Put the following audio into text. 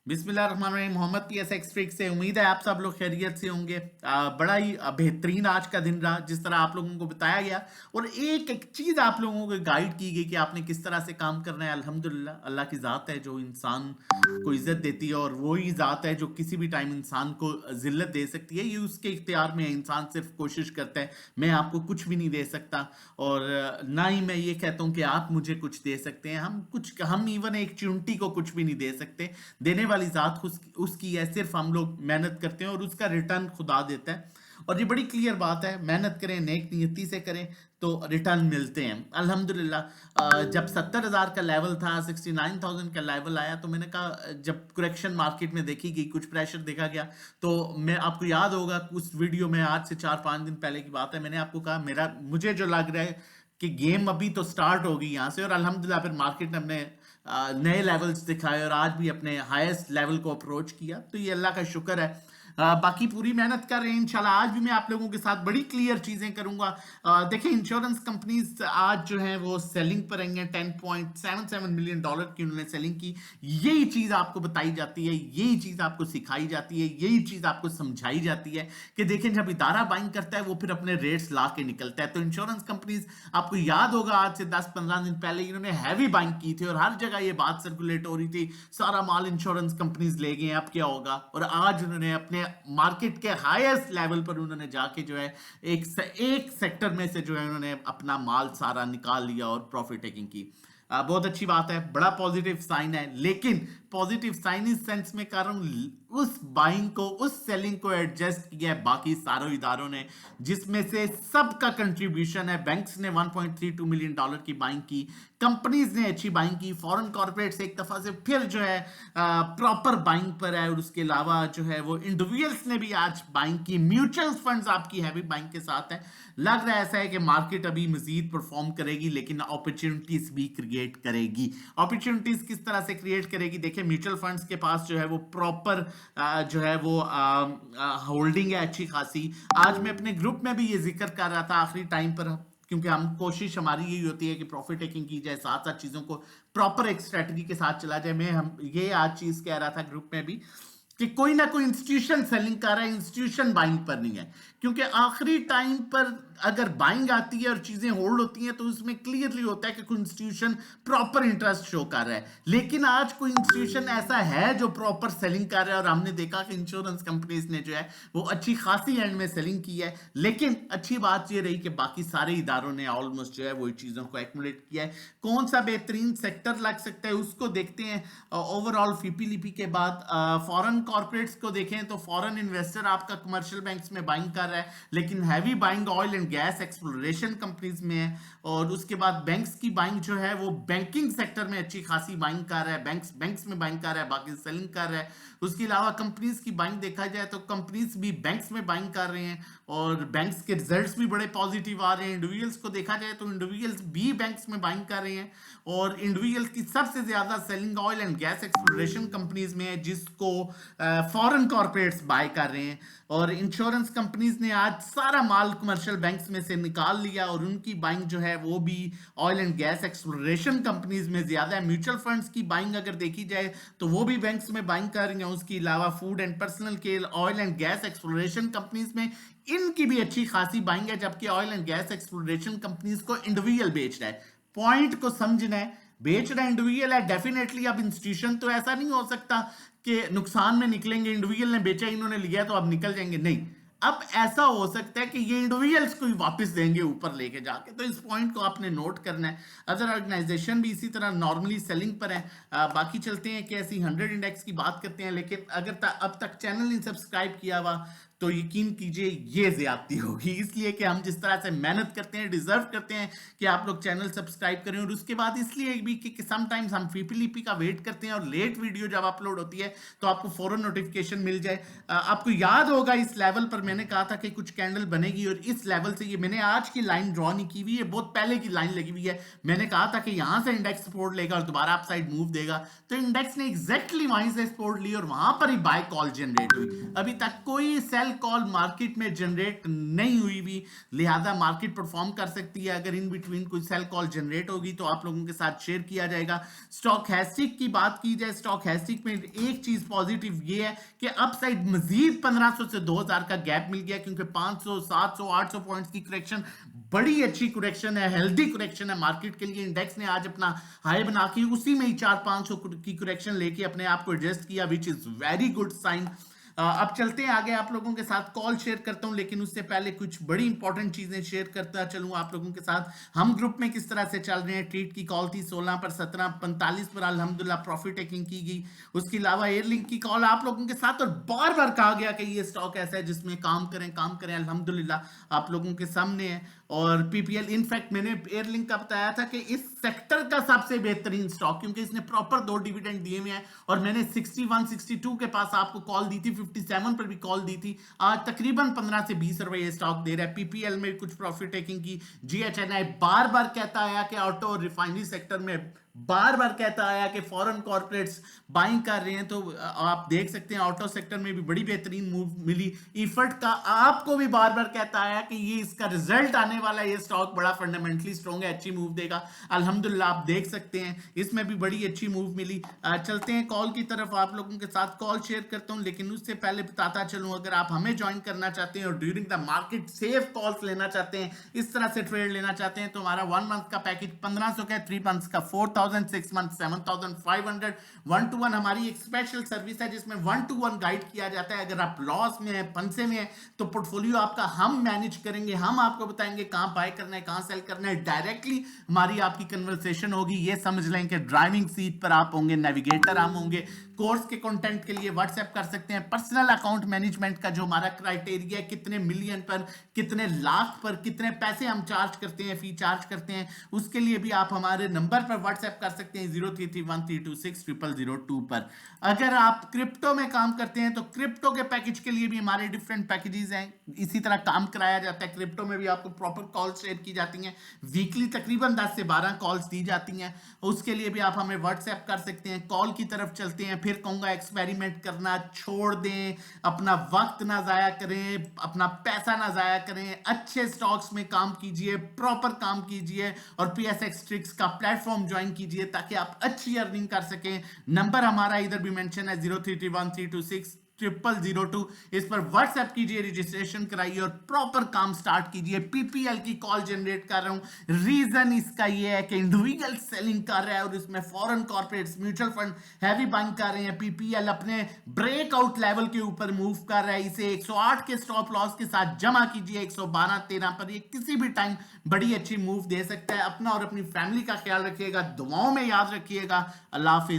बिस्मिल्लाहिर्रहमानिर्रहीम। Mohammad PSX trick से उम्मीद है आप सब लोग खैरियत से होंगे। बड़ा ही बेहतरीन आज का दिन रहा जिस तरह आप लोगों को बताया गया और एक एक चीज़ आप लोगों को गाइड की गई कि आपने किस तरह से काम करना है। अल्हम्दुलिल्लाह अल्लाह की ज़ात है जो इंसान को इज़्ज़त देती है और वही ज़ात है जो किसी भी टाइम इंसान को ज़िल्लत दे सकती है। ये उसके इख्तियार में है। इंसान सिर्फ कोशिश करता है। मैं आपको कुछ भी नहीं दे सकता और ना ही मैं ये कहता हूँ कि आप मुझे कुछ दे सकते हैं। हम इवन एक चुनटी को कुछ भी नहीं दे सकते। देने वाली जात उसकी है, सिर्फ हम लोग मेहनत करते हैं और उसका रिटर्न खुदा देता है। और ये बड़ी क्लियर बात है, मेहनत करें नेक नियति से करें तो रिटर्न मिलते हैं अल्हम्दुलिल्लाह। जब 70,000 का लेवल था, 69,000 का लेवल आया तो मैंने कहा, जब करेक्शन मार्केट में देखी गई, कुछ प्रेशर देखा गया, तो मैं आपको याद होगा उस वीडियो में, आज से 4-5 दिन पहले की बात है, मैंने आपको कहा मुझे जो लग रहा है कि गेम अभी तो स्टार्ट होगी यहाँ से। और अल्हम्दुलिल्लाह फिर मार्केट ने अपने नए लेवल्स दिखाए और आज भी अपने हाईएस्ट लेवल को अप्रोच किया, तो ये अल्लाह का शुक्र है। बाकी पूरी मेहनत कर रहे हैं इंशाल्लाह। आज भी मैं आप लोगों के साथ बड़ी क्लियर चीजें करूंगा। देखिए, इंश्योरेंस कंपनीज आज जो है वो सेलिंग पर आई हैं। $10.77 मिलियन की उन्होंने सेलिंग की। यही चीज आपको बताई जाती है, यही चीज आपको सिखाई जाती है, यही चीज आपको समझाई जाती है कि देखें, जब इदारा बाइंग करता है वो फिर अपने रेट्स ला के निकलता है। तो इंश्योरेंस कंपनीज, आपको याद होगा आज से 10-15 दिन पहले इन्होंने हैवी बाइंग की थी और हर जगह ये बात सर्कुलेट हो रही थी, सारा माल इंश्योरेंस कंपनीज ले गए, अब क्या होगा। और आज उन्होंने अपने मार्केट के हाईएस्ट लेवल पर उन्होंने जाके जो है एक सेक्टर में से जो है उन्होंने अपना माल सारा निकाल लिया और प्रॉफिट टेकिंग की। बहुत अच्छी बात है, बड़ा पॉजिटिव साइन है। लेकिन पॉजिटिव साइन इस सेंस में कर रहा हूं, उस बाइंग को, उस सेलिंग को एडजस्ट किया है बाकी सारे इदारों ने, जिसमें से सबका कंट्रीब्यूशन है। बैंक्स ने $1.32 मिलियन की बाइंग की, कंपनीज ने अच्छी बाइंग की, फॉरेन कॉर्पोरेट्स एक दफा से फिर जो है प्रॉपर बाइंग पर है। और उसके अलावा जो है वो इंडिविजुअल्स ने भी आज बाइंग की। म्यूचुअल फंड्स आपकी हैवी बाइंग के साथ है। लग रहा है ऐसा है कि मार्केट अभी मजीद परफॉर्म करेगी, लेकिन अपॉर्चुनिटीज भी क्रिएट करेगी। अपॉर्चुनिटीज किस तरह से क्रिएट करेगी? देखिए, म्यूचुअल फंड्स के पास जो है वो प्रॉपर जो है वो होल्डिंग है अच्छी खासी। आज मैं अपने ग्रुप में भी ये जिक्र कर रहा था आखिरी टाइम पर, क्योंकि हम कोशिश हमारी यही होती है कि प्रॉफिट टेकिंग की जाए, साथ साथ चीजों को प्रॉपर एक स्ट्रेटजी के साथ चला जाए। हम ये आज चीज कह रहा था ग्रुप में भी कि कोई ना कोई इंस्टीट्यूशन सेलिंग कर रहा है, इंस्टीट्यूशन बाइंग पर नहीं है। क्योंकि आखिरी टाइम पर अगर बाइंग आती है और चीजें होल्ड होती हैं तो उसमें क्लियरली होता है कि कोई इंस्टीट्यूशन प्रॉपर इंटरेस्ट शो कर रहा है। लेकिन आज कोई इंस्टीट्यूशन ऐसा है जो प्रॉपर सेलिंग कर रहा है, और हमने देखा कि इंश्योरेंस कंपनीज ने जो है वो अच्छी खासी एंड में सेलिंग की है। लेकिन अच्छी बात ये रही कि बाकी सारे इदारों ने ऑलमोस्ट जो है वो चीजों को एक्यूमुलेट किया है। कौन सा बेहतरीन सेक्टर लग सकता है उसको देखते हैं। ओवरऑल फीपीलीपी के बाद फॉरेन कॉर्पोरेट्स को देखें तो फॉरेन इन्वेस्टर आपका कमर्शियल बैंक्स में बाइंग कर रहा है, लेकिन heavy buying oil and gas exploration companies में है। और उसके बाद बैंक्स की बाइंग जो है वो बैंकिंग सेक्टर में अच्छी खासी बाइंग कर रहा है, बैंक्स में बाइंग कर रहा है, बाकी सेलिंग कर रहा है। उसके अलावा कंपनीज की बाइंग देखा जाए तो कंपनीज भी बैंक्स में बाइंग कर रहे हैं और बैंक्स के रिजल्ट्स भी बड़े पॉजिटिव आ रहे हैं। इंडिविजुअल्स को देखा जाए तो इंडिविजुअल्स भी बैंक्स में बाइंग कर रहे हैं और इंडिविजुअल्स की सबसे ज्यादा selling oil and gas exploration companies में है, जिसको फॉरेन कॉर्पोरेट्स बाय कर रहे हैं। और इंश्योरेंस कंपनीज ने आज सारा माल कमर्शियल बैंक्स में से निकाल लिया और उनकी बाइंग जो है वो भी oil and gas exploration companies में ज्यादा है। म्यूचुअल फंड्स की बाइंग अगर देखी जाए तो वो भी बैंक्स में बाइंग कर रही हैं। उसके अलावा food and personal care, oil and gas exploration companies में इनकी भी अच्छी खासी बाइंग है, जबकि oil and gas exploration companies को इंडिविजुअल बेच रहा है। पॉइंट को समझना है, बेच रहा इंडिविजुअल है डेफिनेटली। अब इंस्टीट्यूशन तो ऐसा नहीं हो सकता कि नुकसान में निकलेंगे, इंडिविजुअल ने बेचा इन्होंने लिया तो अब निकल जाएंगे, नहीं। अब ऐसा हो सकता है कि ये इंडिविजुअल्स को ही वापस देंगे ऊपर लेके जाके। तो इस पॉइंट को आपने नोट करना है। अदर ऑर्गेनाइजेशन भी इसी तरह नॉर्मली सेलिंग पर है। बाकी चलते हैं कि ऐसी 100 इंडेक्स की बात करते हैं। लेकिन अगर अब तक चैनल नहीं सब्सक्राइब किया हुआ तो यकीन कीजिए ये ज्यादती होगी, इसलिए कि हम जिस तरह से मेहनत करते हैं डिजर्व करते हैं कि आप लोग चैनल सब्सक्राइब करें। और उसके बाद इसलिए भी कि समटाइम्स हम फीपीलीपी का वेट करते हैं और लेट वीडियो जब अपलोड होती है तो आपको फौरन नोटिफिकेशन मिल जाए। आपको याद होगा इस लेवल पर मैंने कहा था कि कुछ कैंडल बनेगी और इस लेवल से, ये मैंने आज की लाइन ड्रॉ नहीं की हुई है, बहुत पहले की लाइन लगी हुई है। मैंने कहा था कि यहां से इंडेक्स सपोर्ट लेगा और दोबारा अप साइड मूव देगा, तो इंडेक्स ने एग्जैक्टली वहीं से सपोर्ट ली और वहां पर ही बाय कॉल जनरेट हुई। अभी तक कोई सेल सेल कॉल मार्केट में जनरेट नहीं हुई भी, लिहाजा मार्केट परफॉर्म कर सकती है। अगर इन बिटवीन कोई सेल कॉल जनरेट होगी तो आप लोगों के साथ शेयर किया जाएगा। स्टॉकहैस्टिक की बात की जाए, स्टॉकहैस्टिक में एक चीज पॉजिटिव ये है कि अपसाइड मजीद 1500 से 2000 का गैप मिल गया, क्योंकि 500 700 800 पॉइंट्स की करेक्शन बड़ी अच्छी करेक्शन है, हेल्दी करेक्शन है मार्केट के लिए। इंडेक्स ने आज अपना हाई बना के उसी में ही 400-500 की करेक्शन लेके अपने आप को एडजस्ट किया, which is very good sign. अब चलते हैं आगे, आप लोगों के साथ कॉल शेयर करता हूं, लेकिन उससे पहले कुछ बड़ी इंपॉर्टेंट चीजें शेयर करता चलूं आप लोगों के साथ। हम ग्रुप में किस तरह से चल रहे हैं। ट्रीट की कॉल थी 16 पर, 17:45 पर अल्हम्दुलिल्लाह प्रॉफिट टेकिंग की गई। उसके अलावा एयरलिंक की कॉल आप लोगों के साथ, और बार बार कहा गया कि ये स्टॉक ऐसा है जिसमें काम करें अल्हम्दुलिल्लाह आप लोगों के सामने है। और पीपीएल, इनफैक्ट मैंने एयरलिंक का बताया था कि इस सेक्टर का सबसे बेहतरीन स्टॉक, क्योंकि इसने प्रॉपर 2 डिविडेंड दिए हुए हैं, और मैंने 61 62 के पास आपको कॉल दी थी, 57 पर भी कॉल दी थी। आज तकरीबन 15 से 20 रुपए ये स्टॉक दे रहा है। पीपीएल में कुछ प्रॉफिट टेकिंग की। जीएचएनआई बार बार कहता आया कि ऑटो और रिफाइनरी सेक्टर में बार बार कहता आया कि फॉरेन कॉर्पोरेट्स बाइंग कर रहे हैं, तो आप देख सकते हैं ऑटो सेक्टर में भी बड़ी बेहतरीन मूव मिली। इफर्ट का आपको भी बार बार कहता आया कि ये इसका रिजल्ट आने वाला है, ये स्टॉक बड़ा फंडामेंटली स्ट्रॉन्ग है, अच्छी मूव देगा। अल्हम्दुलिल्लाह आप देख सकते हैं इसमें भी बड़ी अच्छी मूव मिली। चलते हैं कॉल की तरफ, आप लोगों के साथ कॉल शेयर करता हूं, लेकिन उससे पहले बताता चलूं, अगर आप हमें ज्वाइन करना चाहते हैं और during the market safe calls लेना चाहते हैं, इस तरह से ट्रेड लेना चाहते हैं, तो हमारा 1 मंथ का पैकेज 1500 का है, 3 मंथ्स का 4000, 6 मंथ 7500। 1-to-1 हमारी एक स्पेशल सर्विस है जिसमें 1-to-1 गाइड किया जाता है। अगर आप लॉस में है, पंसे में है, तो पोर्टफोलियो आपका हम मैनेज करेंगे, हम आपको बताएंगे कहां बाय करना है, कहां सेल करना है। डायरेक्टली हमारी आपकी कन्वर्सेशन होगी। ये समझ लें कि ड्राइविंग सीट पर आप होंगे, नेविगेटर हम होंगे। कोर्स के कंटेंट के लिए व्हाट्सएप कर सकते हैं। पर्सनल अकाउंट मैनेजमेंट का जो हमारा क्राइटेरिया है, कितने मिलियन पर, कितने लाख पर, कितने पैसे हम चार्ज करते हैं, फी चार्ज करते हैं, उसके लिए भी आप हमारे नंबर पर व्हाट्सएप कर सकते हैं 0331326002 पर। अगर आप क्रिप्टो में काम करते हैं तो क्रिप्टो के पैकेज के लिए भी हमारे डिफरेंट पैकेजेस हैं, इसी तरह काम कराया जाता है। क्रिप्टो में भी आपको प्रॉपर कॉल शेयर की जाती हैं, वीकली तकरीबन 10 से 12 कॉल्स दी जाती हैं। उसके लिए भी आप हमें व्हाट्सएप कर सकते हैं। कॉल की तरफ चलते हैं, फिर कहूंगा एक्सपेरिमेंट करना छोड़ दें, अपना वक्त ना जाया करें, अपना पैसा ना जाया करें, अच्छे स्टॉक्स में काम कीजिए, प्रॉपर काम कीजिए, और पीएसएक्स ट्रिक्स का प्लेटफॉर्म ज्वाइन कीजिए ताकि आप अच्छी अर्निंग कर सकें। नंबर हमारा इधर भी मेंशन है 0331326002। इस पर व्हाट्सएप कीजिए, रजिस्ट्रेशन कराइए और प्रॉपर काम स्टार्ट कीजिए। पीपीएल की कॉल जनरेट कर रहा हूं, रीजन इसका ये है कि इंडिविजुअल सेलिंग कर रहा है और इसमें foreign corporates, mutual fund heavy buying कर रहे हैं। पीपीएल अपने ब्रेकआउट लेवल के ऊपर मूव कर रहा है। इसे 108 के स्टॉप लॉस के साथ जमा कीजिए 112-13 पर। ये किसी भी टाइम बड़ी अच्छी मूव दे सकता है। अपना और अपनी फैमिली का ख्याल रखिएगा, दुआओं में याद रखिएगा। अल्लाह हाफिज।